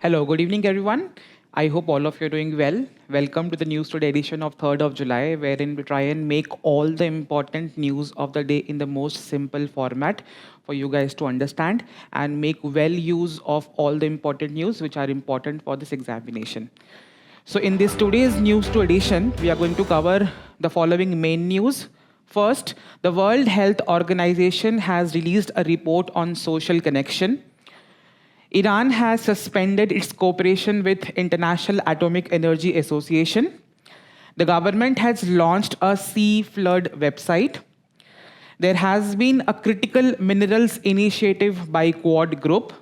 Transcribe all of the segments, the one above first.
Hello, good evening, everyone. I hope all of you are doing well. Welcome to the News Today edition of 3rd of July, wherein we try and make all the important news of the day in the most simple format for you guys to understand and make well use of all the important news which are important for this examination. So in this today's News to edition, we are going to cover the following main news. First, the World Health Organization has released a report on social connection. Iran has suspended its cooperation with International Atomic Energy Association. The government has launched a sea flood website. There has been a critical minerals initiative by Quad Group.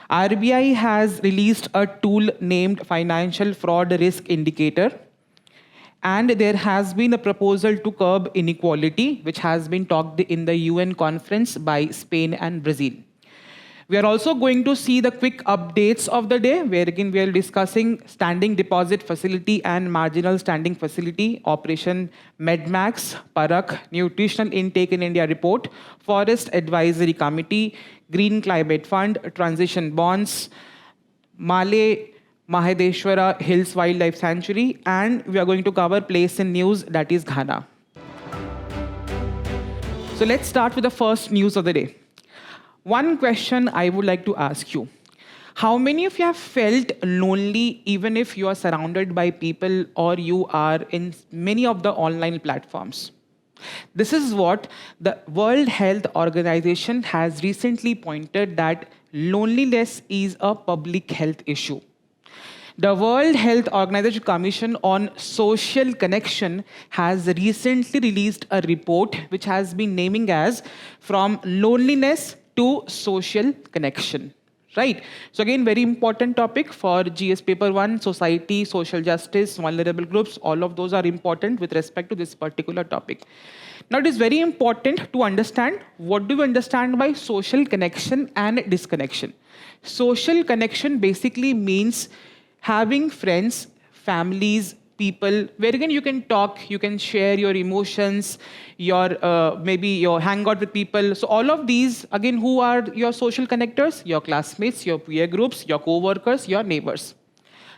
RBI has released a tool named Financial Fraud Risk Indicator. And there has been a proposal to curb inequality, which has been talked in the UN conference by Spain and Brazil. We are also going to see the quick updates of the day, where again we are discussing standing deposit facility and marginal standing facility, Operation Medmax, Parak, Nutritional Intake in India report, Forest Advisory Committee, Green Climate Fund, Transition Bonds, Male Mahadeshwara Hills Wildlife Sanctuary, and we are going to cover place in news, that is Ghana. So let's start with the first news of the day. One question I would like to ask you. How many of you have felt lonely even if you are surrounded by people or you are in many of the online platforms? This is what the World Health Organization has recently pointed that loneliness is a public health issue. The World Health Organization Commission on Social Connection has recently released a report which has been naming as From Loneliness to Social Connection. Right? So again, very important topic for GS Paper 1, society, social justice, vulnerable groups, all of those are important with respect to this particular topic. Now it is very important to understand what do we understand by social connection and disconnection. Social connection basically means having friends, families, people, where again you can talk, you can share your emotions, your maybe your hang out with people. So all of these, again, who are your social connectors? Your classmates, your peer groups, your co-workers, your neighbors.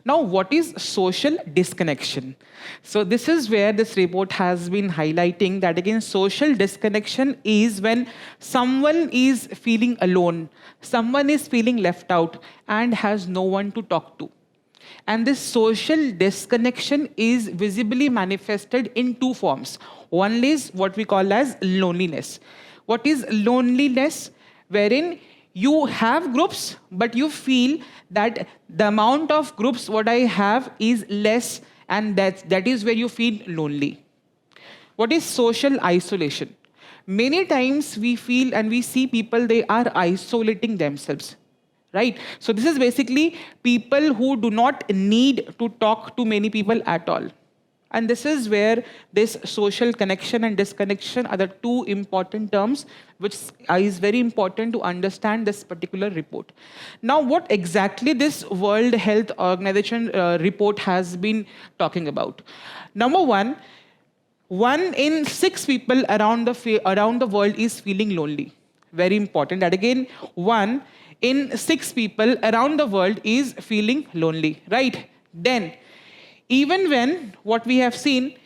Now, what is social disconnection? So this is where this report has been highlighting that again, social disconnection is when someone is feeling alone, someone is feeling left out and has no one to talk to. And this social disconnection is visibly manifested in two forms. One is what we call as loneliness. What is loneliness? Wherein you have groups, but you feel that the amount of groups what I have is less, and that is where you feel lonely. What is social isolation? Many times we feel and we see people, they are isolating themselves. Right? So this is basically people who do not need to talk to many people at all. And this is where this social connection and disconnection are the two important terms which is very important to understand this particular report. Now, what exactly this World Health Organization report has been talking about? Number one in 6 people around the world is feeling lonely. Very important. That again, 1 in 6 people around the world is feeling lonely, right? Then, even when what we have seen,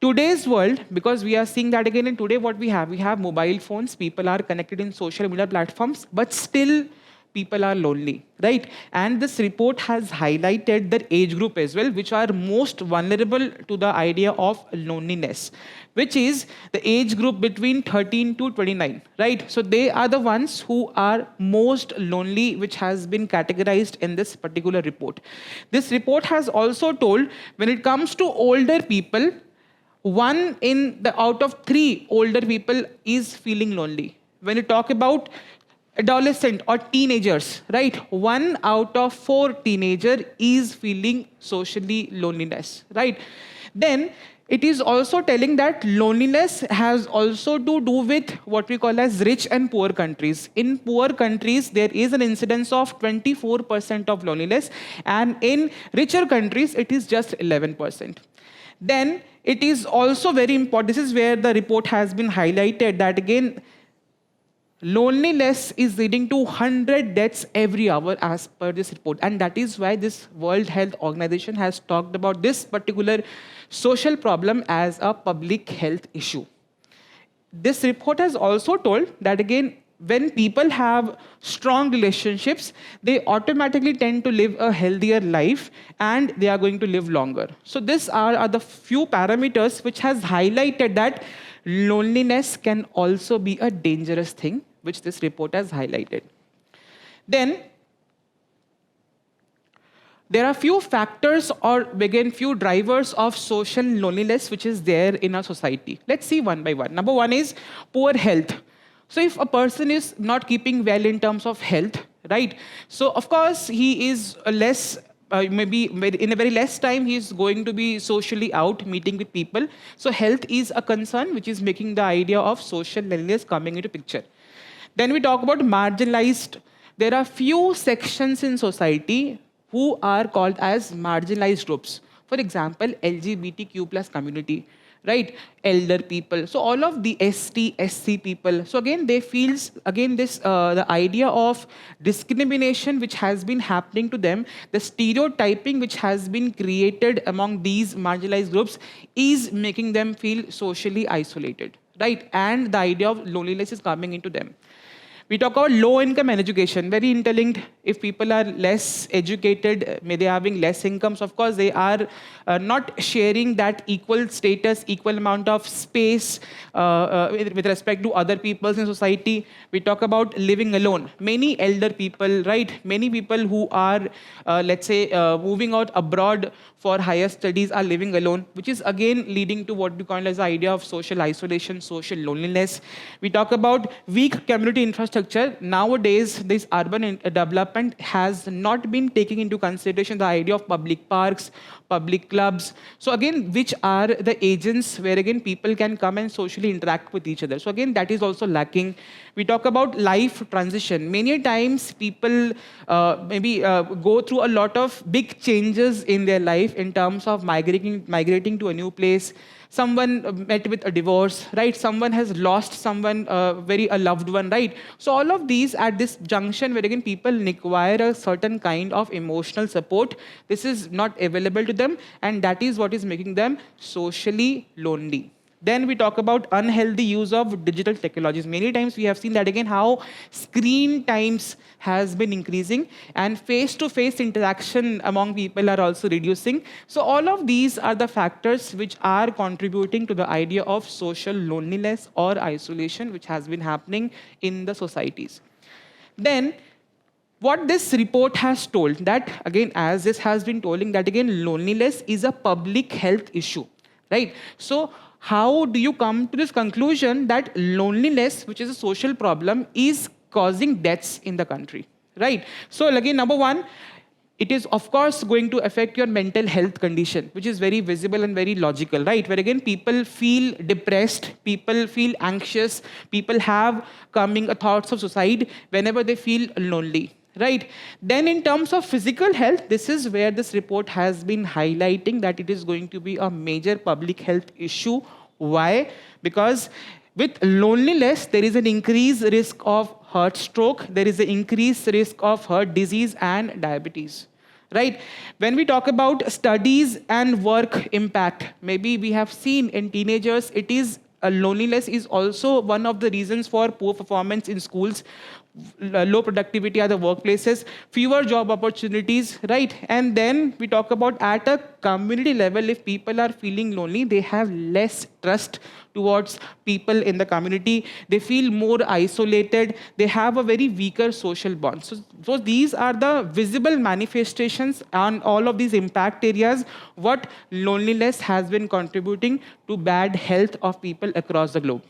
today's world, because we are seeing that again in today what we have mobile phones, people are connected in social media platforms, but still people are lonely, right? And this report has highlighted the age group as well, which are most vulnerable to the idea of loneliness, which is the age group between 13 to 29, right? So they are the ones who are most lonely, which has been categorized in this particular report. This report has also told when it comes to older people, 1 in the out of 3 older people is feeling lonely. When you talk about adolescent or teenagers, right? 1 out of 4 teenager is feeling socially loneliness, right? Then it is also telling that loneliness has also to do with what we call as rich and poor countries. In poor countries, there is an incidence of 24% of loneliness, and in richer countries, it is just 11%. Then it is also very important, this is where the report has been highlighted that again, Loneliness is leading to 100 deaths every hour as per this report. And that is why this World Health Organization has talked about this particular social problem as a public health issue. This report has also told that again, when people have strong relationships, they automatically tend to live a healthier life and they are going to live longer. So these are the few parameters which has highlighted that loneliness can also be a dangerous thing, which this report has highlighted. Then there are few factors or again few drivers of social loneliness which is there in our society. Let's see one by one. Number one is poor health. So if a person is not keeping well in terms of health, right? So of course he is less, maybe in a very less time he is going to be socially out meeting with people. So health is a concern which is making the idea of social loneliness coming into picture. Then we talk about marginalized. There are few sections in society who are called as marginalized groups. For example, LGBTQ plus community, right? Elder people. So all of the ST, SC people. So again, they feel again this the idea of discrimination which has been happening to them, the stereotyping which has been created among these marginalized groups is making them feel socially isolated, right? And the idea of loneliness is coming into them. We talk about low income and education, very interlinked. If people are less educated, may they having less incomes, of course, they are not sharing that equal status, equal amount of space with respect to other peoples in society. We talk about living alone. Many elder people, right? Many people who are, let's say, moving out abroad for higher studies are living alone, which is again leading to what we call as the idea of social isolation, social loneliness. We talk about weak community infrastructure. Nowadays, this urban development has not been taking into consideration the idea of public parks, public clubs. So again, which are the agents where again people can come and socially interact with each other. So again, that is also lacking. We talk about life transition. Many times people maybe go through a lot of big changes in their life in terms of migrating to a new place. Someone met with a divorce, right? Someone has lost someone, a loved one, right? So all of these at this junction where again people require a certain kind of emotional support. This is not available to them, and that is what is making them socially lonely. Then we talk about unhealthy use of digital technologies. Many times we have seen that again how screen times has been increasing and face-to-face interaction among people are also reducing. So all of these are the factors which are contributing to the idea of social loneliness or isolation which has been happening in the societies. Then what this report has told that again, as this has been telling that again, loneliness is a public health issue, right? So how do you come to this conclusion that loneliness, which is a social problem, is causing deaths in the country, right? So again, number one, it is of course going to affect your mental health condition, which is very visible and very logical, right? Where again, people feel depressed, people feel anxious, people have coming thoughts of suicide whenever they feel lonely. Right. Then in terms of physical health, this is where this report has been highlighting that it is going to be a major public health issue. Why? Because with loneliness, there is an increased risk of heart stroke, there is an increased risk of heart disease and diabetes. Right? When we talk about studies and work impact, maybe we have seen in teenagers, it is loneliness is also one of the reasons for poor performance in schools, low productivity at the workplaces, fewer job opportunities, right? And then we talk about at a community level, if people are feeling lonely, they have less trust towards people in the community. They feel more isolated. They have a very weaker social bond. So these are the visible manifestations on all of these impact areas, what loneliness has been contributing to bad health of people across the globe.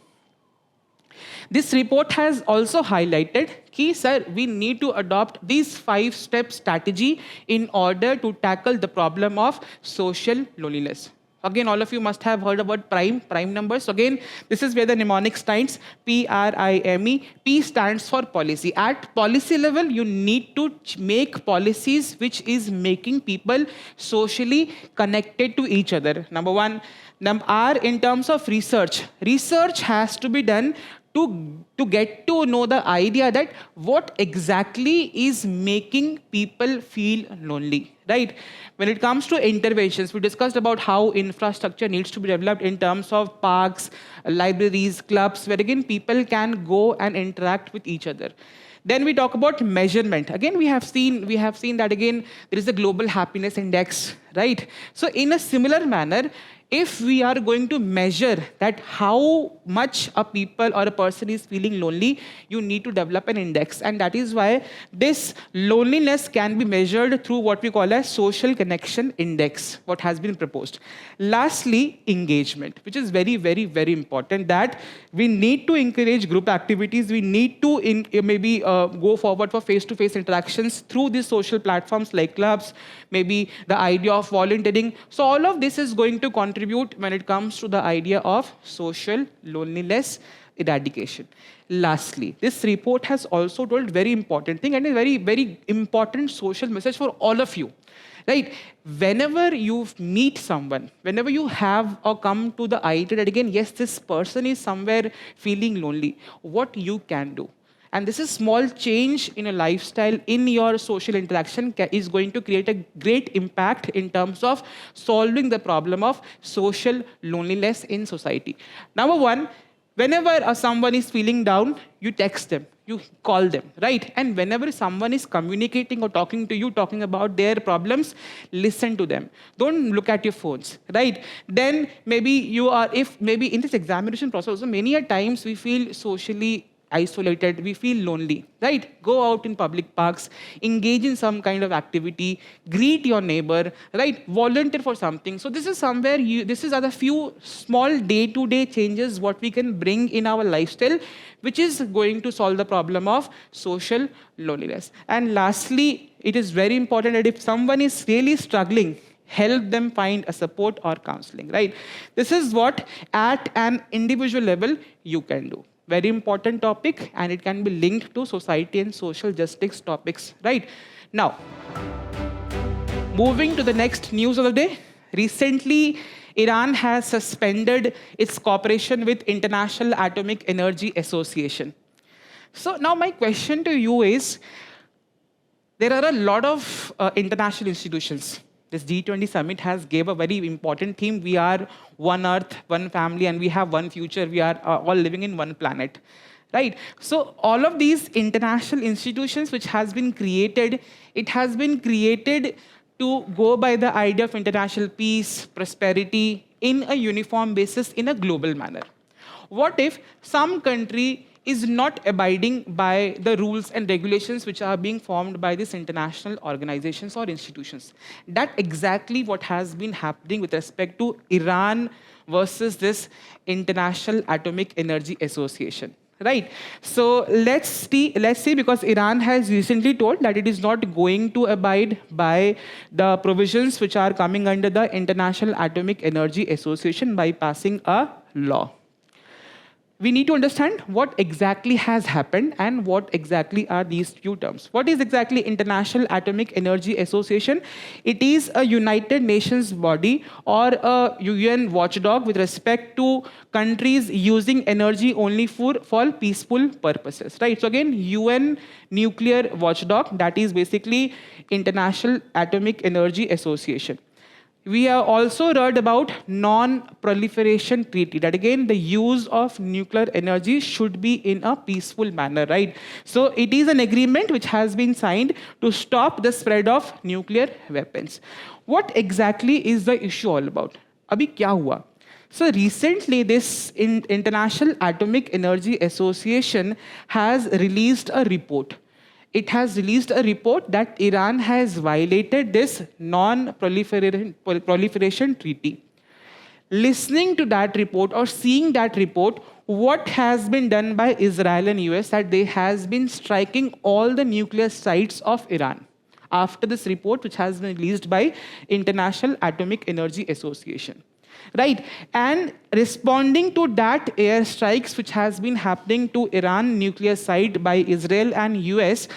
This report has also highlighted कि sir, we need to adopt these 5-step strategy in order to tackle the problem of social loneliness. Again, all of you must have heard about prime numbers. Again, this is where the mnemonic stands, PRIME. P stands for policy. At policy level, you need to make policies which is making people socially connected to each other. Number one. R, in terms of research. Research has to be done to get to know the idea that what exactly is making people feel lonely, right? When it comes to interventions, we discussed about how infrastructure needs to be developed in terms of parks, libraries, clubs, where again people can go and interact with each other. Then we talk about measurement. Again, we have seen that again there is a global happiness index, right? So in a similar manner, if we are going to measure that how much a people or a person is feeling lonely, you need to develop an index. And that is why this loneliness can be measured through what we call a social connection index, what has been proposed. Lastly, engagement, which is very, very, very important, that we need to encourage group activities. We need to maybe go forward for face-to-face interactions through these social platforms like clubs, maybe the idea of volunteering. So all of this is going to contribute when it comes to the idea of social loneliness eradication. Lastly, this report has also told very important thing and a very, very important social message for all of you. Right? Whenever you meet someone, whenever you have or come to the idea that again, yes, this person is somewhere feeling lonely, what you can do. And this is small change in a lifestyle, in your social interaction is going to create a great impact in terms of solving the problem of social loneliness in society. Number one, whenever someone is feeling down, you text them, you call them, right? And whenever someone is communicating or talking to you, talking about their problems, listen to them. Don't look at your phones, right? Then maybe you are, if maybe in this examination process, also many a times we feel socially isolated, we feel lonely, right? Go out in public parks, engage in some kind of activity, greet your neighbor, right? Volunteer for something. So this is somewhere, this is other few small day-to-day changes what we can bring in our lifestyle, which is going to solve the problem of social loneliness. And lastly, it is very important that if someone is really struggling, help them find a support or counseling, right? This is what at an individual level you can do. Very important topic, and it can be linked to society and social justice topics, right? Now, moving to the next news of the day. Recently, Iran has suspended its cooperation with International Atomic Energy Association. So now my question to you is, there are a lot of international institutions. This G20 summit has gave a very important theme. We are one earth, one family, and we have one future. We are all living in one planet, right? So all of these international institutions which has been created, it has been created to go by the idea of international peace, prosperity, in a uniform basis, in a global manner. What if some country is not abiding by the rules and regulations which are being formed by these international organizations or institutions? That's exactly what has been happening with respect to Iran versus this International Atomic Energy Association. Right. So let's see, because Iran has recently told that it is not going to abide by the provisions which are coming under the International Atomic Energy Association by passing a law. We need to understand what exactly has happened and what exactly are these few terms. What is exactly International Atomic Energy Association? It is a United Nations body or a UN watchdog with respect to countries using energy only for peaceful purposes, right? So again, UN nuclear watchdog, that is basically International Atomic Energy Association. We have also read about non-proliferation treaty, that again, the use of nuclear energy should be in a peaceful manner, right? So it is an agreement which has been signed to stop the spread of nuclear weapons. What exactly is the issue all about? Abhi kya hua? So recently, this International Atomic Energy Association has released a report. It has released a report that Iran has violated this non-proliferation treaty. Listening to that report or seeing that report, what has been done by Israel and US, that they has been striking all the nuclear sites of Iran after this report, which has been released by International Atomic Energy Association. Right, and responding to that airstrikes which has been happening to Iran nuclear site by Israel and US,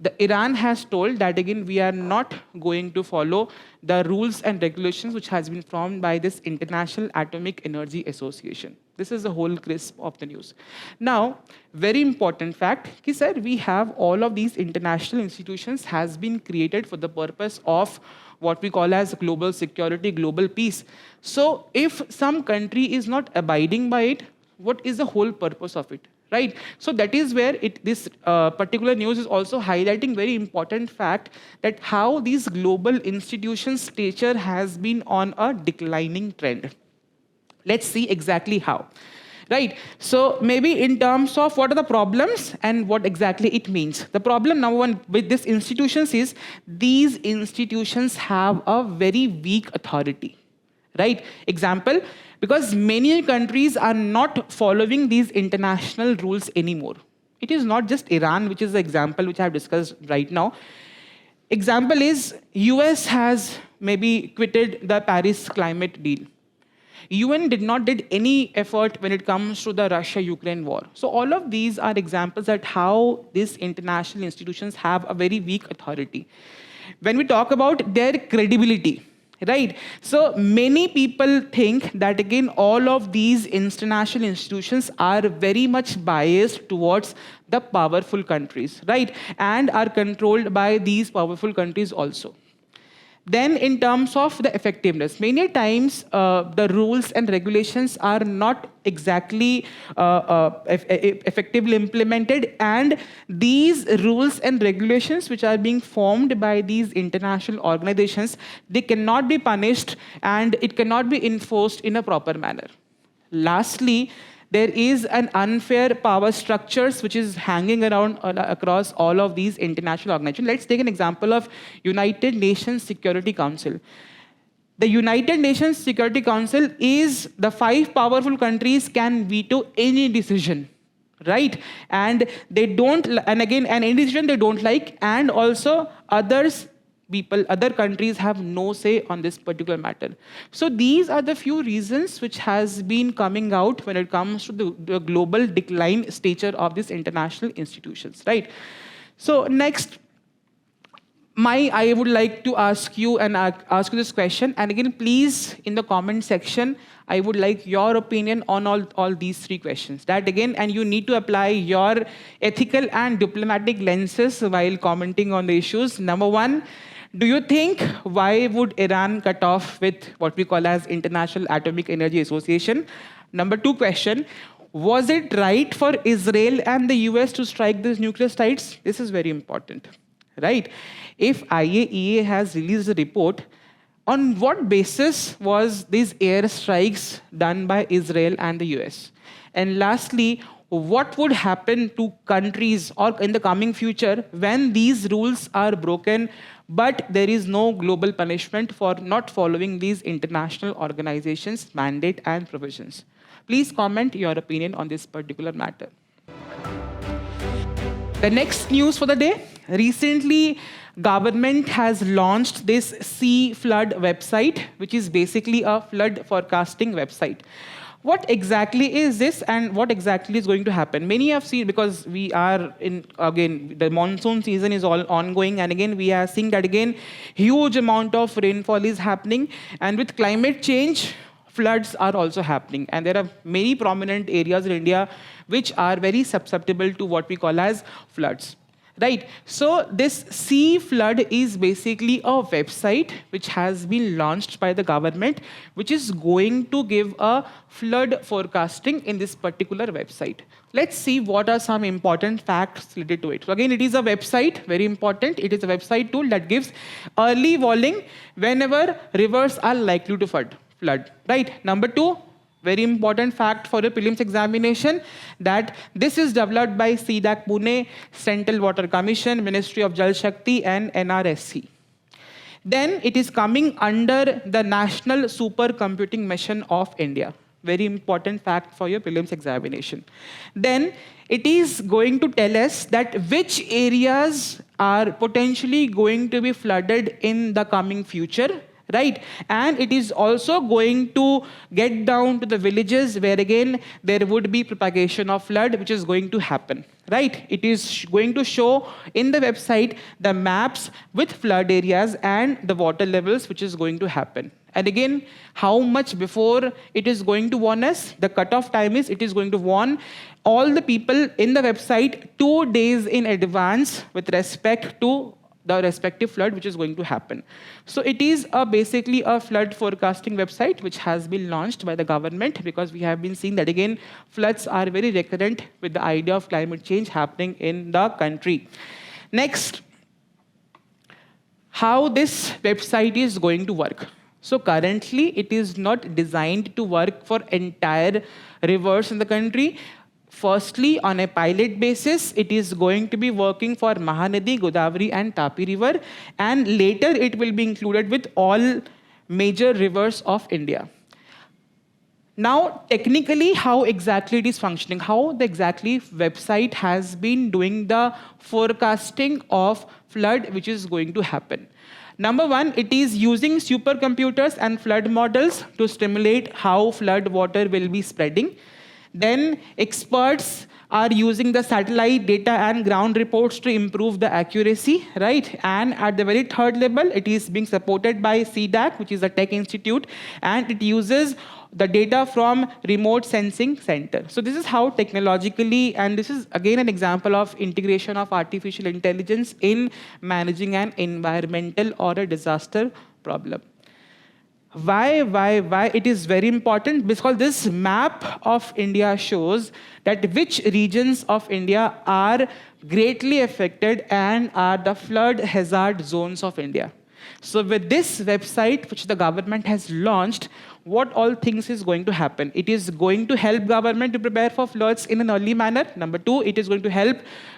the Iran has told that again we are not going to follow the rules and regulations which has been formed by this International Atomic Energy Association. This is the whole crisp of the news. Now, very important fact, ki sir, we have all of these international institutions has been created for the purpose of what we call as global security, global peace. So if some country is not abiding by it, what is the whole purpose of it? Right? So that is where this particular news is also highlighting very important fact that how these global institutions' stature has been on a declining trend. Let's see exactly how. Right? So maybe in terms of what are the problems and what exactly it means. The problem number one with these institutions is these institutions have a very weak authority. Right? Example, because many countries are not following these international rules anymore. It is not just Iran, which is the example which I have discussed right now. Example is US has maybe quitted the Paris climate deal. UN did not did any effort when it comes to the Russia-Ukraine war. So all of these are examples that how these international institutions have a very weak authority. When we talk about their credibility, right? So many people think that again, all of these international institutions are very much biased towards the powerful countries, right? And are controlled by these powerful countries also. Then in terms of the effectiveness, many times the rules and regulations are not exactly effectively implemented, and these rules and regulations which are being formed by these international organizations, they cannot be punished and it cannot be enforced in a proper manner. Lastly, there is an unfair power structures which is hanging around across all of these international organizations. Let's take an example of United Nations Security Council. The United Nations Security Council is the 5 powerful countries can veto any decision, right? And they don't, and again, any decision they don't like, and also other countries have no say on this particular matter. So these are the few reasons which has been coming out when it comes to the global decline stature of these international institutions, right? So next, I would like to ask you this question, and again, please, in the comment section, I would like your opinion on all these 3 questions. That again, and you need to apply your ethical and diplomatic lenses while commenting on the issues. Number 1, do you think why would Iran cut off with what we call as International Atomic Energy Association? Number 2 question, was it right for Israel and the US to strike these nuclear sites? This is very important, right? If IAEA has released a report, on what basis was these air strikes done by Israel and the US? And lastly, what would happen to countries or in the coming future when these rules are broken, but there is no global punishment for not following these international organizations' mandate and provisions? Please comment your opinion on this particular matter. The next news for the day. Recently, government has launched this Sea Flood website, which is basically a flood forecasting website. What exactly is this and what exactly is going to happen? Many have seen, because we are in, again, the monsoon season is all ongoing, and again, we are seeing that again, huge amount of rainfall is happening, and with climate change, floods are also happening. And there are many prominent areas in India which are very susceptible to what we call as floods. Right, so this Sea Flood is basically a website which has been launched by the government, which is going to give a flood forecasting in this particular website. Let's see what are some important facts related to it. So again, it is a website, very important. It is a website tool that gives early warning whenever rivers are likely to flood. Right. Number 2, very important fact for a prelims examination, that this is developed by CDAC Pune, Central Water Commission, Ministry of Jal Shakti, and NRSC. Then it is coming under the National Supercomputing Mission of India. Very important fact for your prelims examination. Then it is going to tell us that which areas are potentially going to be flooded in the coming future, right? And it is also going to get down to the villages where again there would be propagation of flood which is going to happen, right? It is going to show in the website the maps with flood areas and the water levels which is going to happen. And again, how much before it is going to warn us? The cutoff time is it is going to warn all the people in the website 2 days in advance with respect to the respective flood which is going to happen. So it is basically a flood forecasting website which has been launched by the government, because we have been seeing that again floods are very recurrent with the idea of climate change happening in the country. Next, how this website is going to work. So currently it is not designed to work for entire rivers in the country. Firstly, on a pilot basis, it is going to be working for Mahanadi, Godavari, and Tapi River, and later it will be included with all major rivers of India. Now, technically, how exactly it is functioning, how the exactly website has been doing the forecasting of flood which is going to happen. Number one, it is using supercomputers and flood models to stimulate how flood water will be spreading. Then experts are using the satellite data and ground reports to improve the accuracy, right? And at the very third level, it is being supported by CDAC, which is a tech institute, and it uses the data from remote sensing center. So this is how technologically, and this is again an example of integration of artificial intelligence in managing an environmental or a disaster problem. Why it is very important? Because this map of India shows that which regions of India are greatly affected and are the flood hazard zones of India. So with this website, which the government has launched, what all things is going to happen? It is going to help government to prepare for floods in an early manner. Number two, it is going to help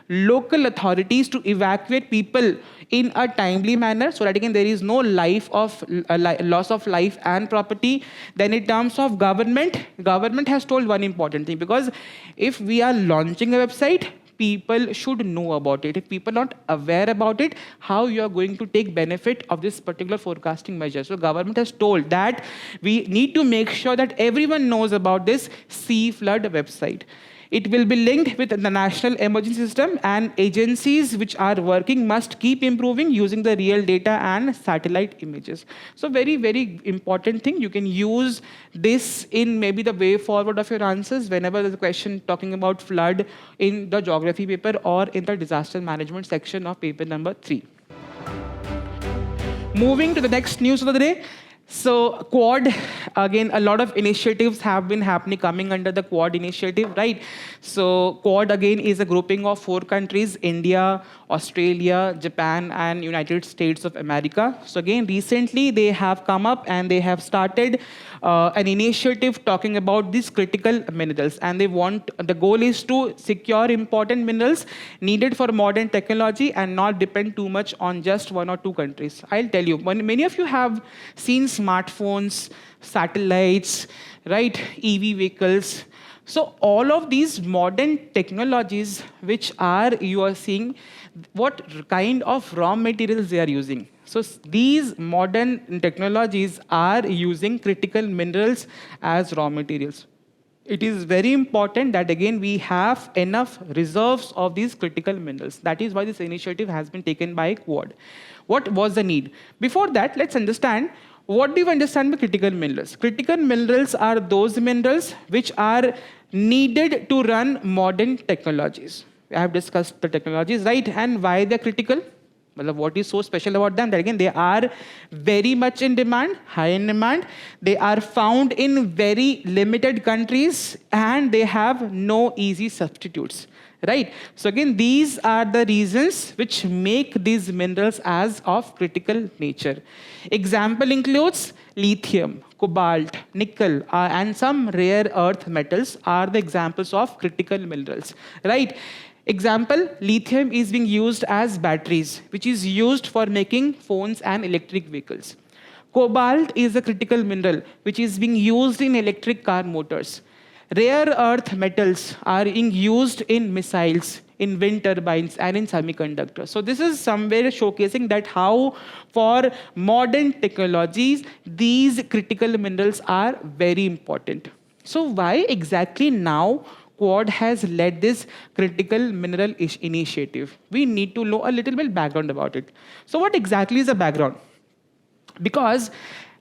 local authorities to evacuate people in a timely manner, so that again there is no loss of life and property. Then in terms of government has told one important thing, because if we are launching a website, people should know about it. If people are not aware about it, how you are going to take benefit of this particular forecasting measure? So government has told that we need to make sure that everyone knows about this sea flood website. It will be linked with the national emergency system, and agencies which are working must keep improving using the real data and satellite images. So very, very important thing. You can use this in maybe the way forward of your answers whenever there's a question talking about flood in the geography paper or in the disaster management section of paper number 3. Moving to the next news of the day. So Quad, again, a lot of initiatives have been coming under the Quad initiative, right? So Quad, again, is a grouping of 4 countries: India, Australia, Japan, and United States of America. So again, recently they have come up and they have started an initiative talking about these critical minerals. And the goal is to secure important minerals needed for modern technology and not depend too much on just 1 or 2 countries. I'll tell you, many of you have seen smartphones, satellites, right? EV vehicles. So all of these modern technologies which you are seeing, what kind of raw materials they are using. So these modern technologies are using critical minerals as raw materials. It is very important that, again, we have enough reserves of these critical minerals. That is why this initiative has been taken by Quad. What was the need? Before that, let's understand, what do you understand by critical minerals? Critical minerals are those minerals which are needed to run modern technologies. I have discussed the technologies, right? And why they're critical? Well, what is so special about them? That again, they are very much in demand, high in demand. They are found in very limited countries, and they have no easy substitutes, right? So again, these are the reasons which make these minerals as of critical nature. Example includes lithium, cobalt, nickel, and some rare earth metals are the examples of critical minerals, right? Example, lithium is being used as batteries, which is used for making phones and electric vehicles. Cobalt is a critical mineral, which is being used in electric car motors. Rare earth metals are being used in missiles, in wind turbines, and in semiconductors. So this is somewhere showcasing that how for modern technologies, these critical minerals are very important. So why exactly now Quad has led this critical mineral initiative? We need to know a little bit background about it. So what exactly is the background? Because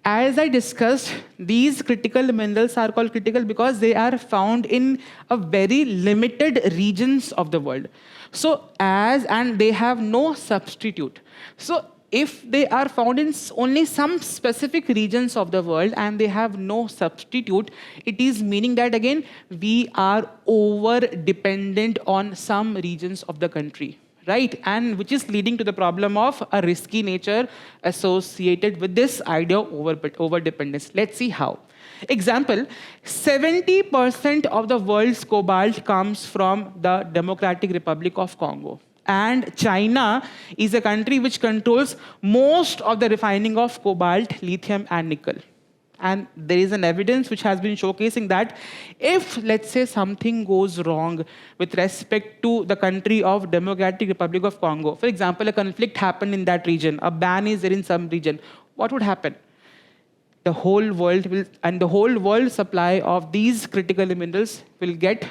as I discussed, these critical minerals are called critical because they are found in a very limited regions of the world. And they have no substitute. So if they are found in only some specific regions of the world and they have no substitute, it is meaning that again, we are over dependent on some regions of the country, right? And which is leading to the problem of a risky nature associated with this idea of over dependence. Let's see how. Example, 70% of the world's cobalt comes from the Democratic Republic of Congo. And China is a country which controls most of the refining of cobalt, lithium, and nickel. And there is an evidence which has been showcasing that if, let's say, something goes wrong with respect to the country of Democratic Republic of Congo, for example, a conflict happened in that region, a ban is there in some region, what would happen? The whole world supply of these critical minerals will get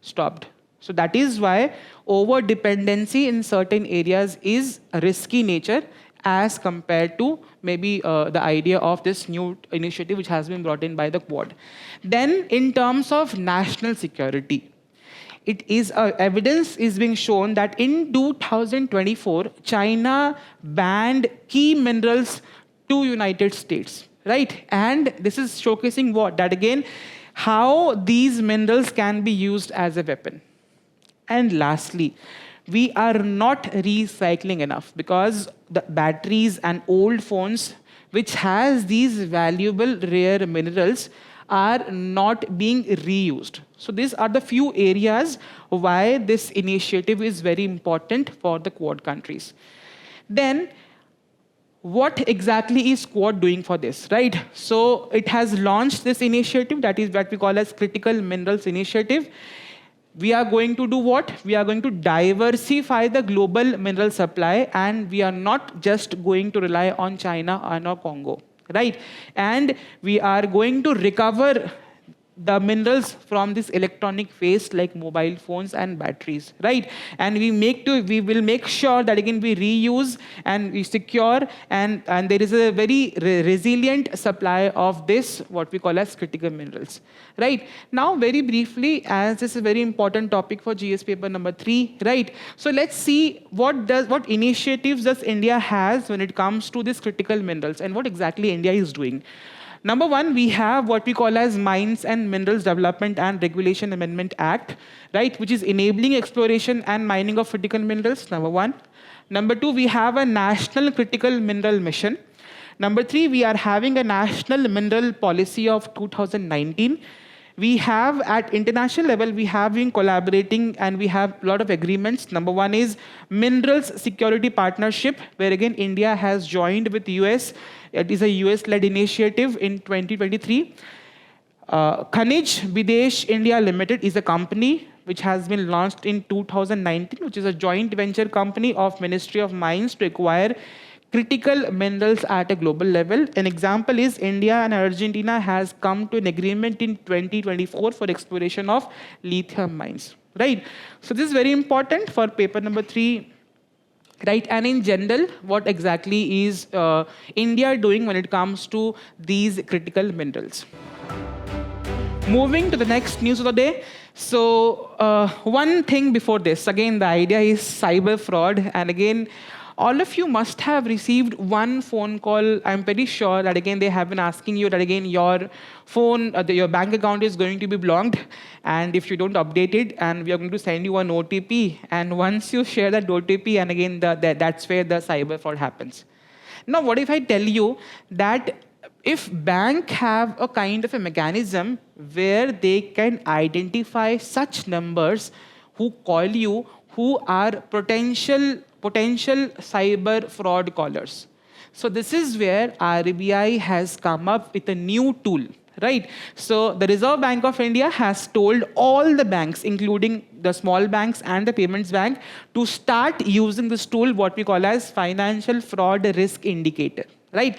stopped. So that is why over-dependency in certain areas is a risky nature as compared to maybe the idea of this new initiative which has been brought in by the Quad. Then in terms of national security, evidence is being shown that in 2024, China banned key minerals to United States, right? And this is showcasing what? That again, how these minerals can be used as a weapon. And lastly, we are not recycling enough because the batteries and old phones which has these valuable rare minerals are not being reused. So these are the few areas why this initiative is very important for the Quad countries. Then what exactly is Quad doing for this, right? So it has launched this initiative that is what we call as Critical Minerals Initiative. We are going to do what? We are going to diversify the global mineral supply, and we are not just going to rely on China and or Congo, right? And we are going to recover the minerals from this electronic waste like mobile phones and batteries, right? And we will make sure that again we reuse and we secure and there is a very resilient supply of this, what we call as critical minerals, right? Now, very briefly, as this is a very important topic for GS paper number 3, right? So let's see what initiatives does India has when it comes to this critical minerals and what exactly India is doing. Number one, we have what we call as Mines and Minerals Development and Regulation Amendment Act, right, which is enabling exploration and mining of critical minerals, number one. Number two, we have a National Critical Mineral Mission. Number three, we are having a National Mineral Policy of 2019. We have at international level, we have been collaborating and we have a lot of agreements. Number one is Minerals Security Partnership, where again India has joined with the US. It is a US-led initiative in 2023. Khanij Videsh India Limited is a company which has been launched in 2019, which is a joint venture company of Ministry of Mines to acquire critical minerals at a global level. An example is India and Argentina has come to an agreement in 2024 for exploration of lithium mines, right? So this is very important for paper number 3, right? And in general, what exactly is India doing when it comes to these critical minerals? Moving to the next news of the day. So one thing before this, again, the idea is cyber fraud. And again, all of you must have received one phone call. I'm pretty sure that again, they have been asking you that again, your phone, your bank account is going to be blocked. And if you don't update it, and we are going to send you an OTP. And once you share that OTP, and again, that's where the cyber fraud happens. Now, what if I tell you that if bank have a kind of a mechanism where they can identify such numbers who call you, who are potential cyber fraud callers. So this is where RBI has come up with a new tool, right? So the Reserve Bank of India has told all the banks, including the small banks and the payments bank to start using this tool, what we call as financial fraud risk indicator, right?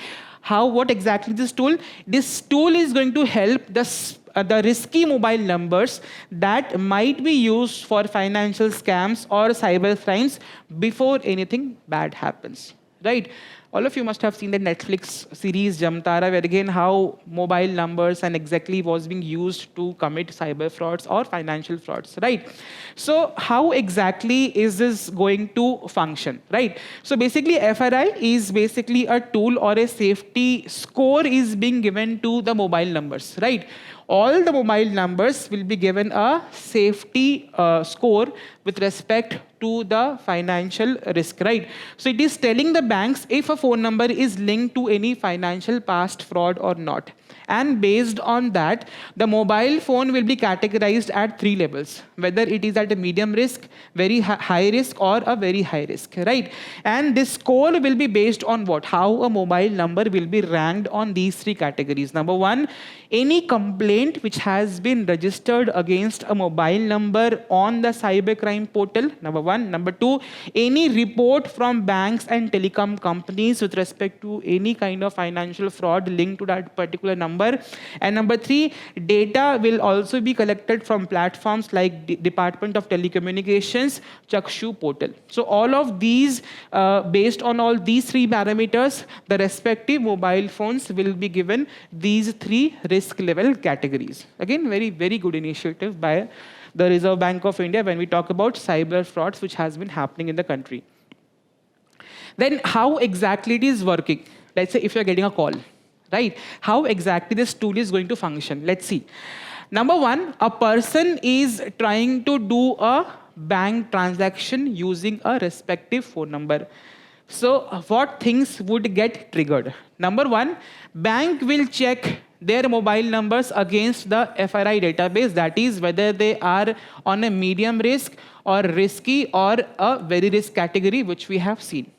What exactly this tool? This tool is going to help the risky mobile numbers that might be used for financial scams or cyber crimes before anything bad happens, right? All of you must have seen the Netflix series Jamtara, where again how mobile numbers and exactly was being used to commit cyber frauds or financial frauds, right? So how exactly is this going to function, right? So basically FRI is basically a tool or a safety score is being given to the mobile numbers, right? All the mobile numbers will be given a safety score with respect to the financial risk, right? So it is telling the banks if a phone number is linked to any financial past fraud or not. And based on that, the mobile phone will be categorized at 3 levels, whether it is at a medium risk, very high risk, or a very high risk, right? And this score will be based on what? How a mobile number will be ranked on these 3 categories. Number 1, any complaint which has been registered against a mobile number on the cybercrime portal, number 1. Number 2, any report from banks and telecom companies with respect to any kind of financial fraud linked to that particular number. And number 3, data will also be collected from platforms like Department of Telecommunications, Chakshu portal. So all of these, based on all these 3 parameters, the respective mobile phones will be given these 3 risk level categories. Again, very, very good initiative by the Reserve Bank of India when we talk about cyber frauds which has been happening in the country. Then how exactly it is working? Let's say if you're getting a call, right? How exactly this tool is going to function? Let's see. Number 1, a person is trying to do a bank transaction using a respective phone number. So what things would get triggered? Number 1, bank will check their mobile numbers against the FRI database, that is whether they are on a medium risk or risky or a very risk category, which we have seen.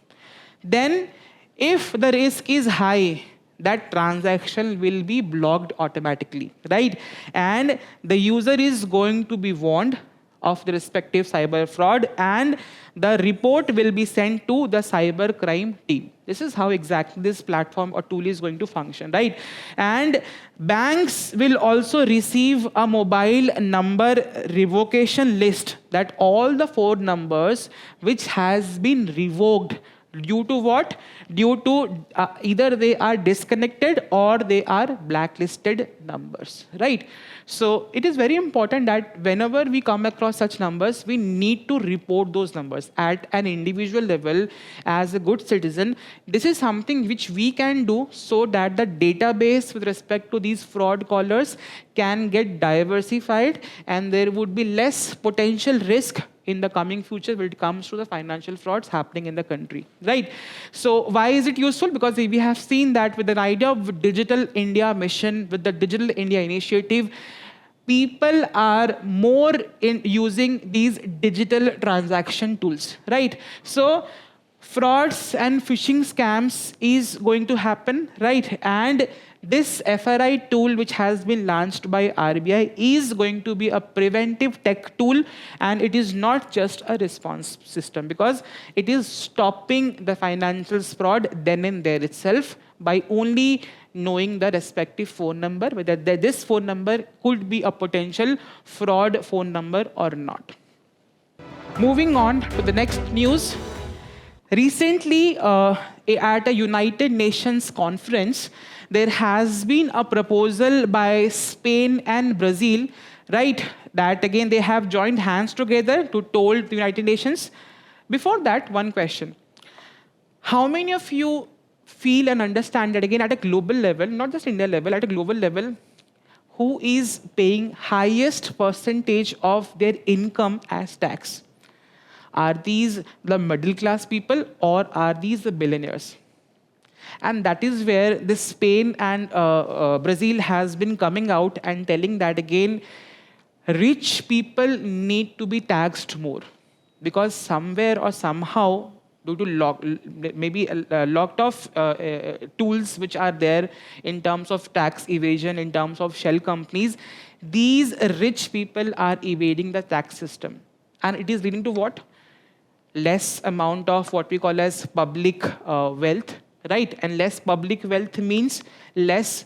Then if the risk is high, that transaction will be blocked automatically, right? And the user is going to be warned of the respective cyber fraud and the report will be sent to the cyber crime team. This is how exactly this platform or tool is going to function, right? And banks will also receive a mobile number revocation list, that all the 4 numbers which has been revoked due to what? Due to either they are disconnected or they are blacklisted numbers, right? So it is very important that whenever we come across such numbers, we need to report those numbers at an individual level as a good citizen. This is something which we can do so that the database with respect to these fraud callers can get diversified and there would be less potential risk in the coming future when it comes to the financial frauds happening in the country, right? So why is it useful? Because we have seen that with an idea of Digital India mission, with the Digital India initiative, people are more in using these digital transaction tools, right? So frauds and phishing scams is going to happen, right? And this FRI tool, which has been launched by RBI, is going to be a preventive tech tool, and it is not just a response system, because it is stopping the financial fraud then and there itself by only knowing the respective phone number, whether this phone number could be a potential fraud phone number or not. Moving on to the next news. Recently, at a United Nations conference, there has been a proposal by Spain and Brazil, right? That again, they have joined hands together to told the United Nations. Before that, one question. How many of you feel and understand that again at a global level, not just India level, at a global level, who is paying highest percentage of their income as tax? Are these the middle class people or are these the billionaires? And that is where this Spain and Brazil has been coming out and telling that again, rich people need to be taxed more, because somewhere or somehow, due to locked off tools which are there in terms of tax evasion, in terms of shell companies, these rich people are evading the tax system. And it is leading to what? Less amount of what we call as public wealth, right? And less public wealth means less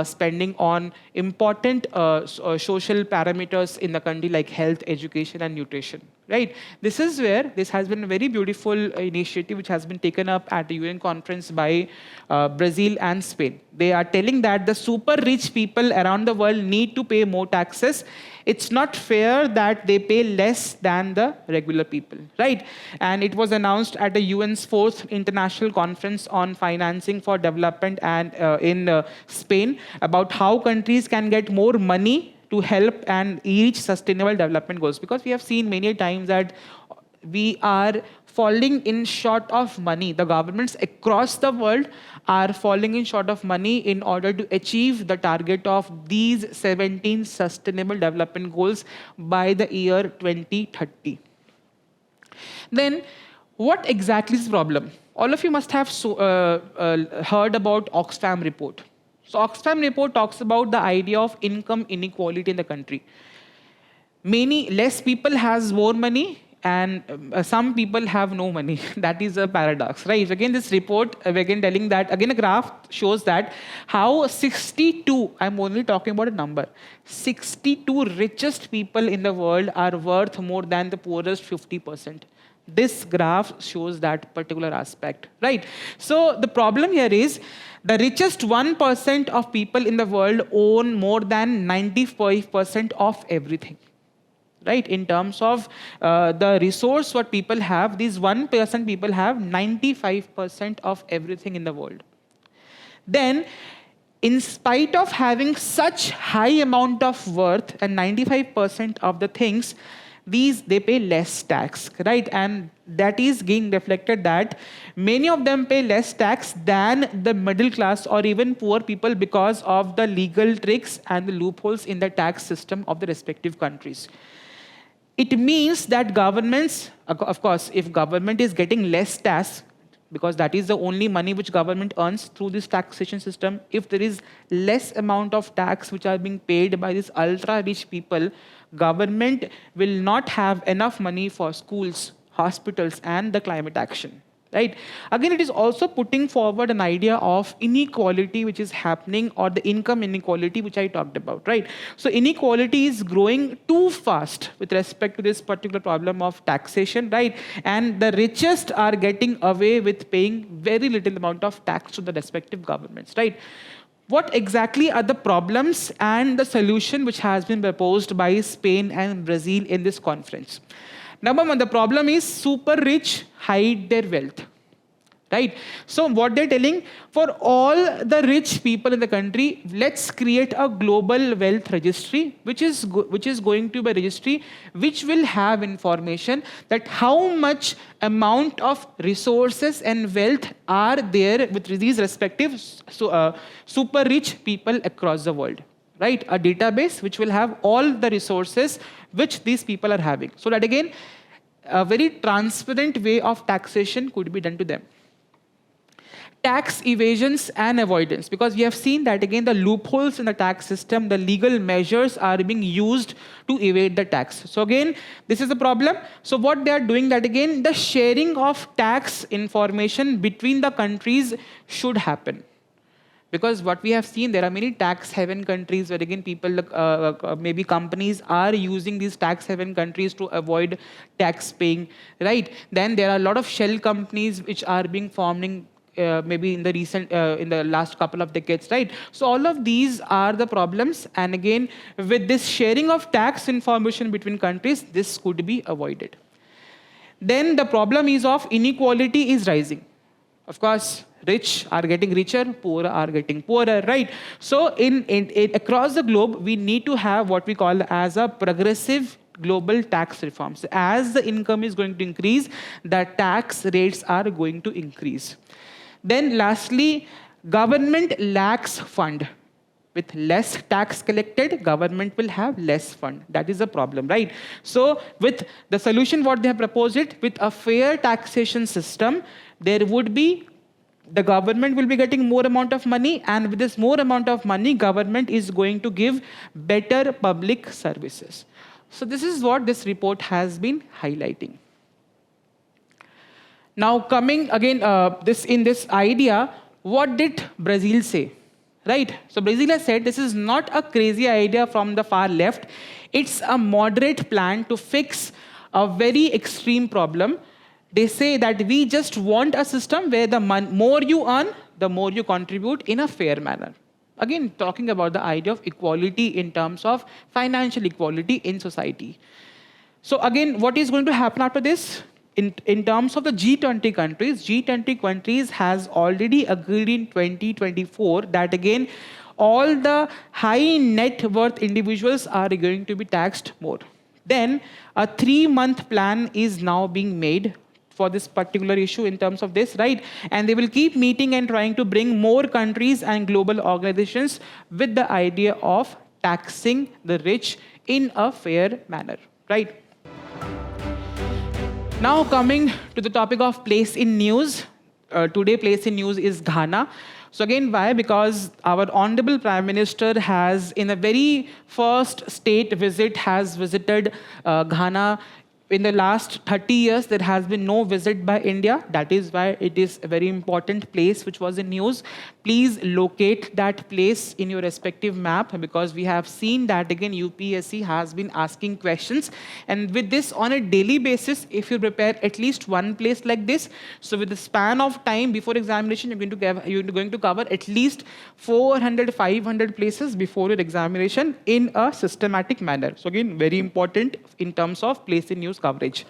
spending on important social parameters in the country like health, education, and nutrition, right? This is where this has been a very beautiful initiative which has been taken up at the UN conference by Brazil and Spain. They are telling that the super rich people around the world need to pay more taxes. It's not fair that they pay less than the regular people, right? And it was announced at the UN's 4th International Conference on Financing for Development and in Spain about how countries can get more money to help and reach sustainable development goals. Because we have seen many times that we are falling in short of money. The governments across the world are falling in short of money in order to achieve the target of these 17 sustainable development goals by the year 2030. Then, what exactly is the problem? All of you must have heard about Oxfam report. So Oxfam report talks about the idea of income inequality in the country. Less people has more money, and some people have no money. That is a paradox, right? Again, this report, again telling that, again a graph shows that how 62, I'm only talking about a number, 62 richest people in the world are worth more than the poorest 50%. This graph shows that particular aspect, right? So the problem here is the richest 1% of people in the world own more than 95% of everything. Right, in terms of the resource what people have, these 1% people have 95% of everything in the world. Then, in spite of having such high amount of worth and 95% of the things, they pay less tax, right? And that is being reflected that many of them pay less tax than the middle class or even poor people because of the legal tricks and the loopholes in the tax system of the respective countries. It means that governments, of course, if government is getting less tax, because that is the only money which government earns through this taxation system, if there is less amount of tax which are being paid by these ultra-rich people, government will not have enough money for schools, hospitals, and the climate action. Right? Again, it is also putting forward an idea of inequality which is happening, or the income inequality which I talked about, right? So inequality is growing too fast with respect to this particular problem of taxation, right? And the richest are getting away with paying very little amount of tax to the respective governments, right? What exactly are the problems and the solution which has been proposed by Spain and Brazil in this conference? Number one, the problem is super rich hide their wealth, right? So what they're telling, for all the rich people in the country, let's create a global wealth registry, which is going to be a registry which will have information that how much amount of resources and wealth are there with these respective super rich people across the world. Right? A database which will have all the resources which these people are having. So that again, a very transparent way of taxation could be done to them. Tax evasions and avoidance, because we have seen that again the loopholes in the tax system, the legal measures are being used to evade the tax. So again, this is a problem. So what they are doing, that again, the sharing of tax information between the countries should happen. Because what we have seen, there are many tax haven countries where again people, maybe companies are using these tax haven countries to avoid tax paying, right? Then there are a lot of shell companies which are being forming maybe in the last couple of decades, right? So all of these are the problems. And again, with this sharing of tax information between countries, this could be avoided. Then the problem is of inequality is rising. Of course, rich are getting richer, poor are getting poorer, right? So across the globe, we need to have what we call as a progressive global tax reforms. As the income is going to increase, the tax rates are going to increase. Then lastly, government lacks fund. With less tax collected, government will have less fund. That is a problem, right? So with the solution, what they have proposed it, with a fair taxation system, there would be, the government will be getting more amount of money, and with this more amount of money, government is going to give better public services. So this is what this report has been highlighting. Now coming again, in this idea, what did Brazil say? Right? So Brazil has said this is not a crazy idea from the far left. It's a moderate plan to fix a very extreme problem. They say that we just want a system where the more you earn, the more you contribute in a fair manner. Again, talking about the idea of equality in terms of financial equality in society. So again, what is going to happen after this? In terms of the G20 countries, G20 countries has already agreed in 2024 that again, all the high net worth individuals are going to be taxed more. Then a 3-month plan is now being made for this particular issue in terms of this, right? And they will keep meeting and trying to bring more countries and global organizations with the idea of taxing the rich in a fair manner, right? Now coming to the topic of place in news. Today place in news is Ghana. So again, why? Because our Honorable Prime Minister has, in a very first state visit, has visited Ghana. In the last 30 years, there has been no visit by India. That is why it is a very important place which was in news. Please locate that place in your respective map, because we have seen that again UPSC has been asking questions. And with this on a daily basis, if you prepare at least one place like this, so with the span of time before examination, you're going to cover at least 400, 500 places before your examination in a systematic manner. So again, very important in terms of place in news coverage.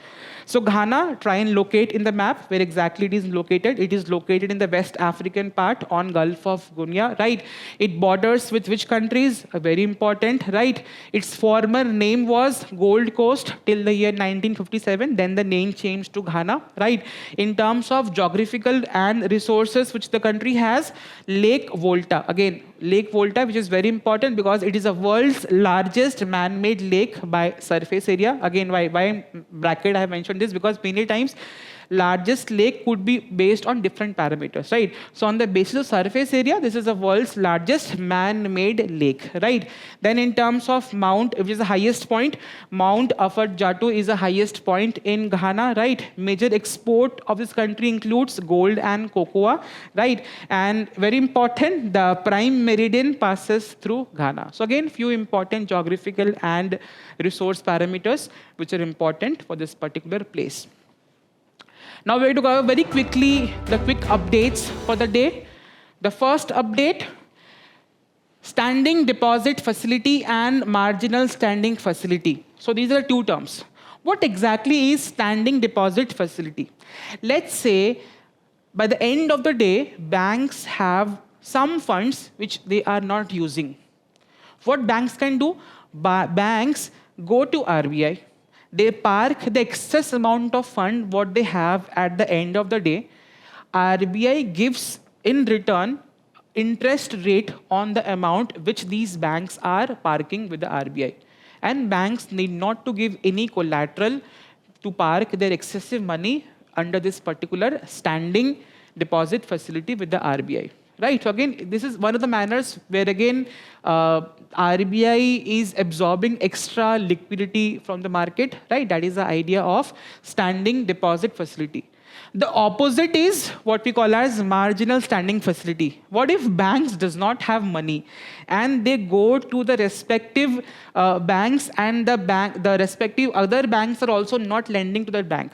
So Ghana, try and locate in the map where exactly it is located. It is located in the West African part on Gulf of Guinea, right? It borders with which countries? Very important, right? Its former name was Gold Coast till the year 1957. Then the name changed to Ghana, right? In terms of geographical and resources which the country has, Lake Volta. Again, Lake Volta, which is very important because it is the world's largest man-made lake by surface area. Again, why bracket I have mentioned this? Because many times largest lake could be based on different parameters, right? So on the basis of surface area, this is the world's largest man-made lake, right? Then in terms of mount, which is the highest point, Mount Afadjato is the highest point in Ghana, right? Major export of this country includes gold and cocoa, right? And very important, the prime meridian passes through Ghana. So again, few important geographical and resource parameters which are important for this particular place. Now we're going to cover very quickly the quick updates for the day. The first update, standing deposit facility and marginal standing facility. So these are two terms. What exactly is standing deposit facility? Let's say by the end of the day, banks have some funds which they are not using. What banks can do? Banks go to RBI. They park the excess amount of fund what they have at the end of the day. RBI gives in return interest rate on the amount which these banks are parking with the RBI. And banks need not to give any collateral to park their excessive money under this particular standing deposit facility with the RBI. Right, so again, this is one of the manners where again, RBI is absorbing extra liquidity from the market, right? That is the idea of standing deposit facility. The opposite is what we call as marginal standing facility. What if banks does not have money and they go to the respective banks, and the respective other banks are also not lending to that bank?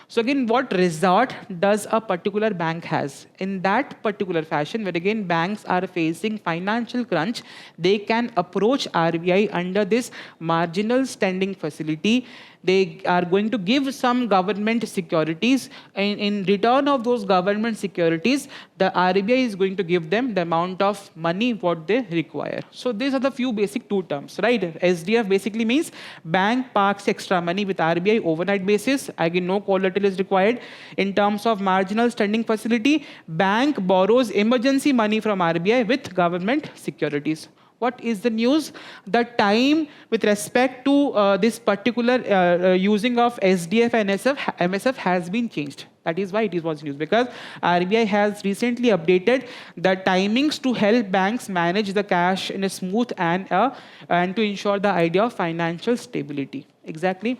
So again, what resort does a particular bank has? In that particular fashion, where again banks are facing financial crunch, they can approach RBI under this marginal standing facility. They are going to give some government securities. In return of those government securities, the RBI is going to give them the amount of money what they require. So these are the few basic two terms, right? SDF basically means bank parks extra money with RBI overnight basis. Again, no collateral is required. In terms of marginal standing facility, bank borrows emergency money from RBI with government securities. What is the news? The time with respect to this particular using of SDF and MSF has been changed. That is why it was news, because RBI has recently updated the timings to help banks manage the cash in a smooth and to ensure the idea of financial stability. exactly.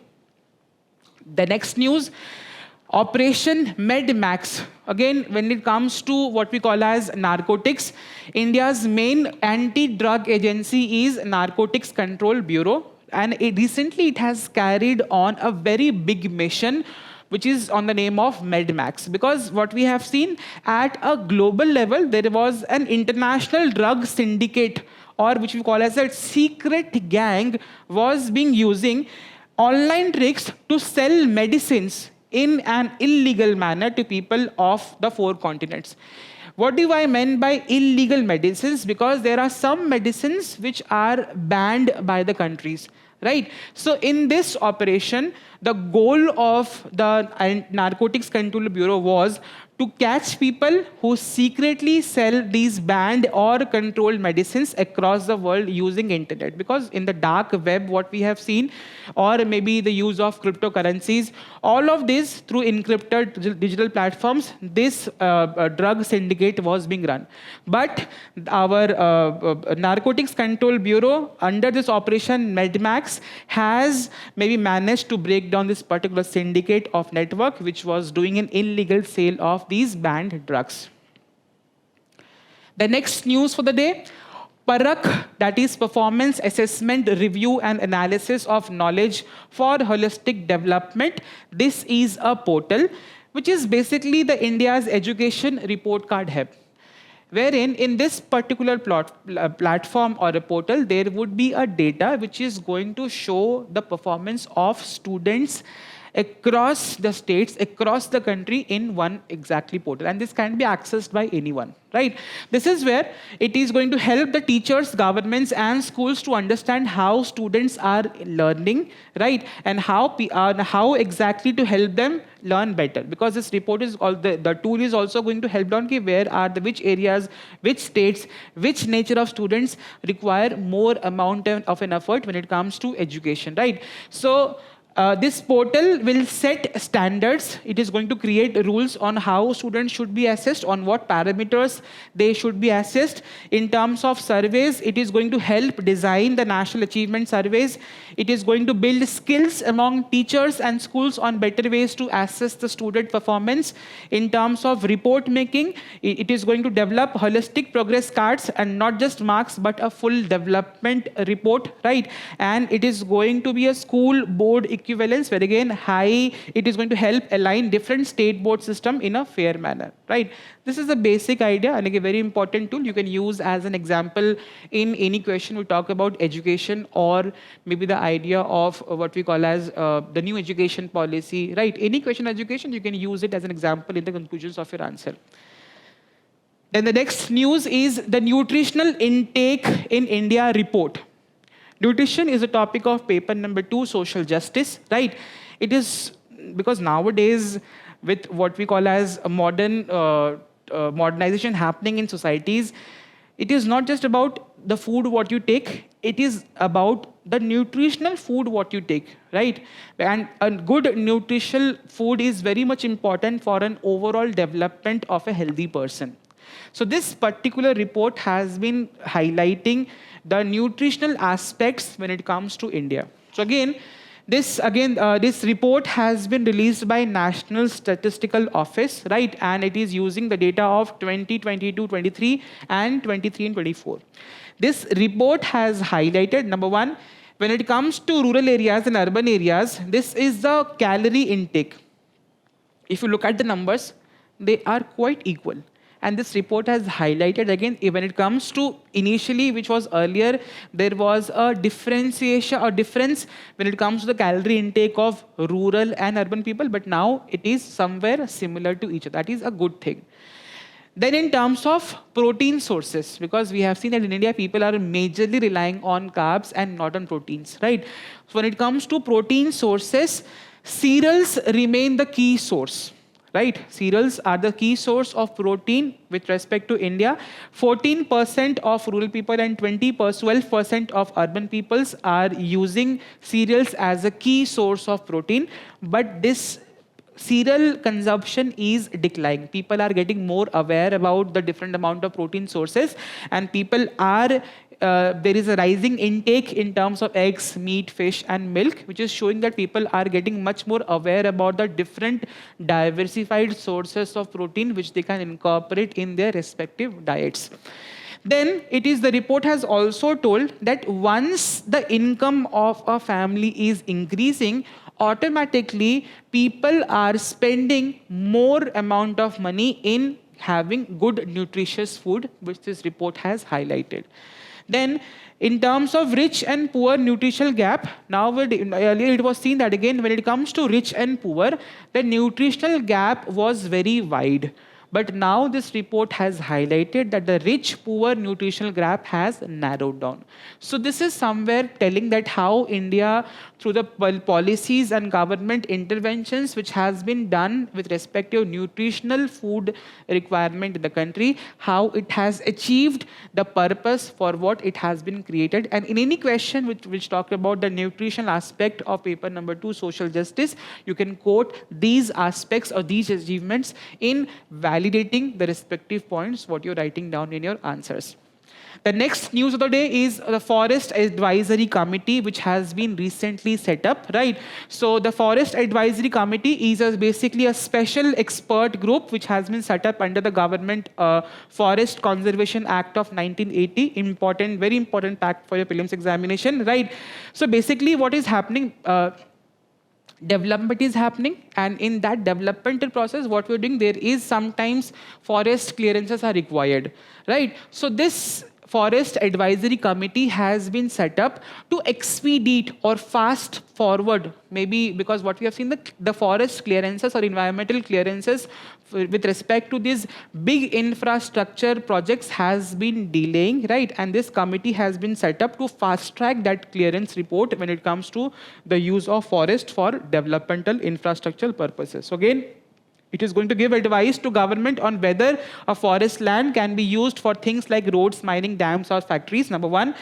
The next news, Operation Med-Max. Again, when it comes to what we call as narcotics, India's main anti-drug agency is Narcotics Control Bureau. And recently it has carried on a very big mission, which is on the name of Med-Max. Because what we have seen at a global level, there was an international drug syndicate, or which we call as a secret gang, was being using online tricks to sell medicines in an illegal manner to people of the 4 continents. What do I mean by illegal medicines? Because there are some medicines which are banned by the countries, right? So in this operation, the goal of the Narcotics Control Bureau was to catch people who secretly sell these banned or controlled medicines across the world using internet. Because in the dark web, what we have seen, or maybe the use of cryptocurrencies, all of this through encrypted digital platforms, this drug syndicate was being run. But our Narcotics Control Bureau, under this operation Medmax, has maybe managed to break down this particular syndicate of network, which was doing an illegal sale of these banned drugs. The next news for the day, PARAK, that is Performance Assessment Review and Analysis of Knowledge for Holistic Development. This is a portal which is basically the India's education report card hub, wherein in this particular platform or a portal, there would be a data which is going to show the performance of students across the states, across the country in one exactly portal. And this can be accessed by anyone, right? This is where it is going to help the teachers, governments, and schools to understand how students are learning, right? And how exactly to help them learn better. Because this report is the tool is also going to help down where are which areas, which states, which nature of students require more amount of an effort when it comes to education, right? So this portal will set standards. It is going to create rules on how students should be assessed, on what parameters they should be assessed. In terms of surveys, it is going to help design the national achievement surveys. It is going to build skills among teachers and schools on better ways to assess the student performance. In terms of report making, it is going to develop holistic progress cards and not just marks, but a full development report, right? And it is going to be a school board equivalence, where again, it is going to help align different state board system in a fair manner, right? This is the basic idea, and a very important tool you can use as an example in any question we talk about education, or maybe the idea of what we call as the new education policy, right? Any question education, you can use it as an example in the conclusions of your answer. Then the next news is the nutritional intake in India report. Nutrition is a topic of paper number 2, social justice, right? It is because nowadays, with what we call as a modernization happening in societies, it is not just about the food what you take, it is about the nutritional food what you take, right? And a good nutritional food is very much important for an overall development of a healthy person. So this particular report has been highlighting the nutritional aspects when it comes to India. So this report has been released by National Statistical Office, right? And it is using the data of 2022-23 and 23 and 24. This report has highlighted, number one, when it comes to rural areas and urban areas, this is the calorie intake. If you look at the numbers, they are quite equal. And this report has highlighted again, when it comes to initially, which was earlier, there was a difference when it comes to the calorie intake of rural and urban people, but now it is somewhere similar to each other. That is a good thing. Then in terms of protein sources, because we have seen that in India, people are majorly relying on carbs and not on proteins, right? So when it comes to protein sources, cereals remain the key source. Right? Cereals are the key source of protein with respect to India. 14% of rural people and 12% of urban peoples are using cereals as a key source of protein. But this cereal consumption is declining. People are getting more aware about the different amount of protein sources, and people are there is a rising intake in terms of eggs, meat, fish, and milk, which is showing that people are getting much more aware about the different diversified sources of protein which they can incorporate in their respective diets. Then the report has also told that once the income of a family is increasing, automatically people are spending more amount of money in having good nutritious food, which this report has highlighted. Then, in terms of rich and poor nutritional gap, earlier it was seen that again, when it comes to rich and poor, the nutritional gap was very wide. But now this report has highlighted that the rich-poor nutritional gap has narrowed down. So this is somewhere telling that how India, through the policies and government interventions which has been done with respect to nutritional food requirement in the country, how it has achieved the purpose for what it has been created. And in any question which talk about the nutritional aspect of paper number 2, social justice, you can quote these aspects or these achievements in validating the respective points what you're writing down in your answers. The next news of the day is the Forest Advisory Committee, which has been recently set up, right? So the Forest Advisory Committee is basically a special expert group which has been set up under the Government Forest Conservation Act of 1980. Important, very important fact for your prelims examination, right? So basically what is happening, development is happening, and in that developmental process what we're doing, there is sometimes forest clearances are required, right? So this Forest Advisory Committee has been set up to expedite or fast forward, maybe because what we have seen, the forest clearances or environmental clearances with respect to these big infrastructure projects has been delaying, right? And this committee has been set up to fast track that clearance report when it comes to the use of forest for developmental infrastructural purposes. So again, it is going to give advice to government on whether a forest land can be used for things like roads, mining, dams, or factories, number one.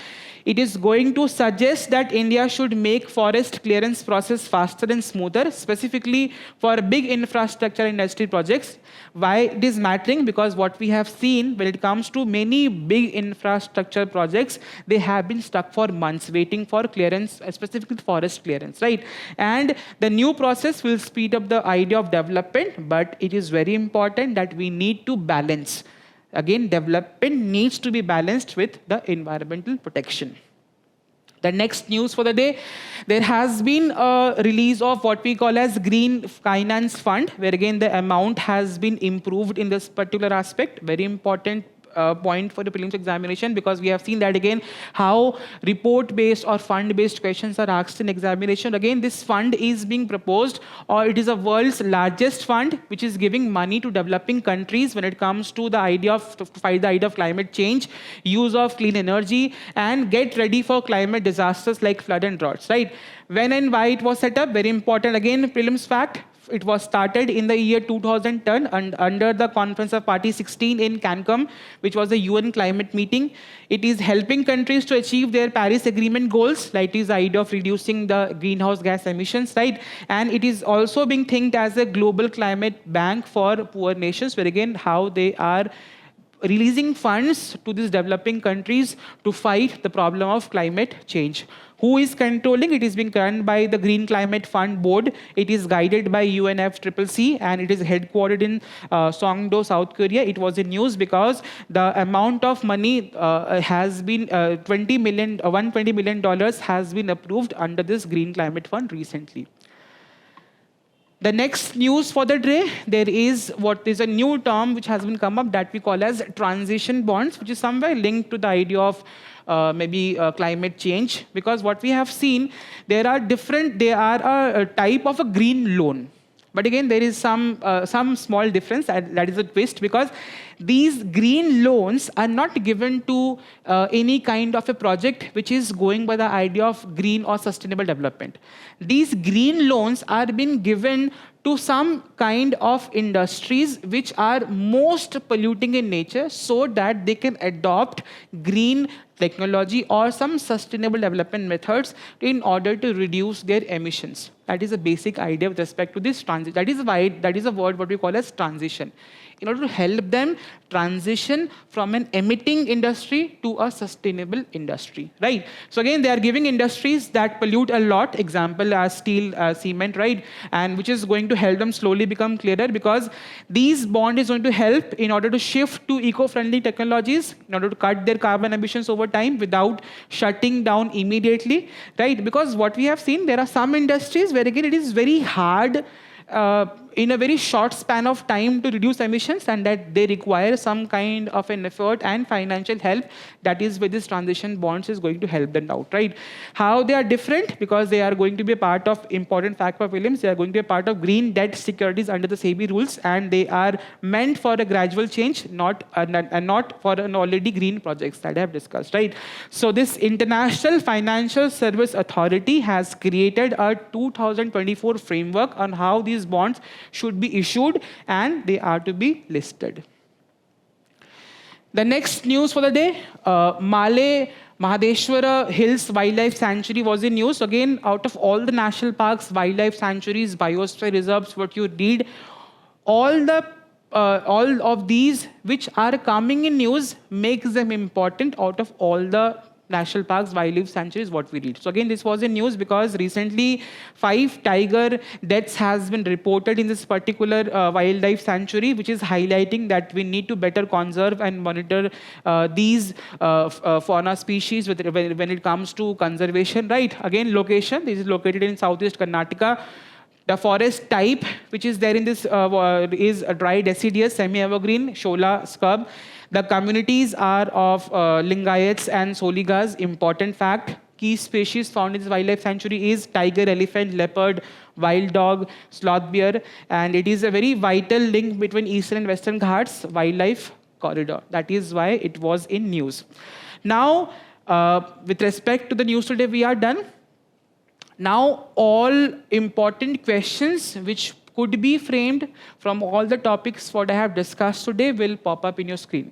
It is going to suggest that India should make forest clearance process faster and smoother, specifically for big infrastructure industry projects. Why it is mattering? Because what we have seen when it comes to many big infrastructure projects, they have been stuck for months waiting for clearance, specifically forest clearance, right? And the new process will speed up the idea of development, but it is very important that we need to balance. Again, development needs to be balanced with the environmental protection. The next news for the day, there has been a release of what we call as Green Finance Fund, where again the amount has been improved in this particular aspect. Very important point for the prelims examination, because we have seen that again how report-based or fund-based questions are asked in examination. Again, this fund is being proposed, or it is the world's largest fund which is giving money to developing countries when it comes to the idea of to fight the idea of climate change, use of clean energy, and get ready for climate disasters like flood and droughts, right? When and why it was set up, very important. Again, prelims fact, it was started in the year 2010 and under the Conference of Party 16 in Cancun, which was the UN climate meeting. It is helping countries to achieve their Paris Agreement goals, like it is the idea of reducing the greenhouse gas emissions, right? And it is also being thinked as a global climate bank for poor nations, where again how they are releasing funds to these developing countries to fight the problem of climate change. Who is controlling? It is being run by the Green Climate Fund Board. It is guided by UNFCCC, and it is headquartered in Songdo, South Korea. It was in news because the amount of money has been $120 million has been approved under this Green Climate Fund recently. The next news for the day, there is what is a new term which has been come up that we call as transition bonds, which is somewhere linked to the idea of maybe climate change. Because what we have seen, they are a type of a green loan. But again, there is some small difference, that is a twist, because these green loans are not given to any kind of a project which is going by the idea of green or sustainable development. These green loans are being given to some kind of industries which are most polluting in nature, so that they can adopt green technology or some sustainable development methods in order to reduce their emissions. That is a basic idea with respect to this transition. That is a word what we call as transition. in order to help them transition from an emitting industry to a sustainable industry, right? So again, they are giving industries that pollute a lot, example as steel, cement, right? And which is going to help them slowly become clearer, because these bond is going to help in order to shift to eco-friendly technologies, in order to cut their carbon emissions over time without shutting down immediately, right? Because what we have seen, there are some industries where again it is very hard in a very short span of time to reduce emissions, and that they require some kind of an effort and financial help. That is where this transition bonds is going to help them out, right? How they are different? Because they are going to be a part of important fact for Williams. They are going to be a part of green debt securities under the SEBI rules, and they are meant for a gradual change, not for an already green projects that I have discussed, right? So this International Financial Service Authority has created a 2024 framework on how these bonds should be issued, and they are to be listed. The next news for the day, Male Mahadeshwara Hills Wildlife Sanctuary was in news. Again, out of all the national parks, wildlife sanctuaries, biosphere reserves, what you read, all of these which are coming in news makes them important out of all the national parks, wildlife sanctuaries, what we read. So again, this was in news because recently 5 tiger deaths has been reported in this particular wildlife sanctuary, which is highlighting that we need to better conserve and monitor these fauna species when it comes to conservation, right? Again, location, this is located in southeast Karnataka. The forest type which is there in this is a dry deciduous semi-evergreen Shola scrub. The communities are of Lingayats and Soligas. Important fact, key species found in this wildlife sanctuary is tiger, elephant, leopard, wild dog, sloth bear, and it is a very vital link between Eastern and Western Ghats wildlife corridor. That is why it was in news. Now, with respect to the news today, we are done. Now, all important questions which could be framed from all the topics what I have discussed today will pop up in your screen.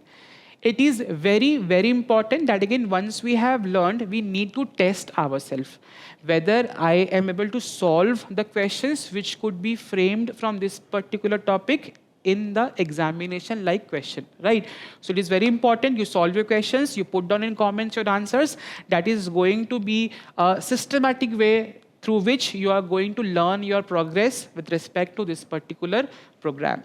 It is very, very important that again, once we have learned, we need to test ourselves whether I am able to solve the questions which could be framed from this particular topic in the examination like question, right? So it is very important you solve your questions, you put down in comments your answers. That is going to be a systematic way through which you are going to learn your progress with respect to this particular program.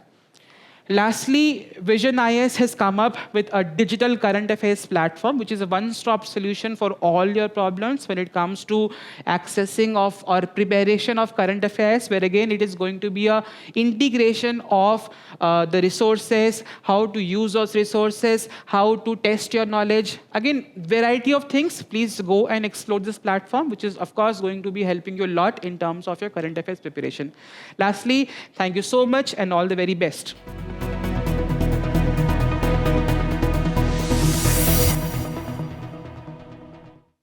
Lastly, Vision IS has come up with a digital current affairs platform, which is a one-stop solution for all your problems when it comes to accessing of or preparation of current affairs, where again it is going to be a integration of the resources, how to use those resources, how to test your knowledge. Again, variety of things. Please go and explore this platform, which is of course going to be helping you a lot in terms of your current affairs preparation. Lastly, thank you so much and all the very best.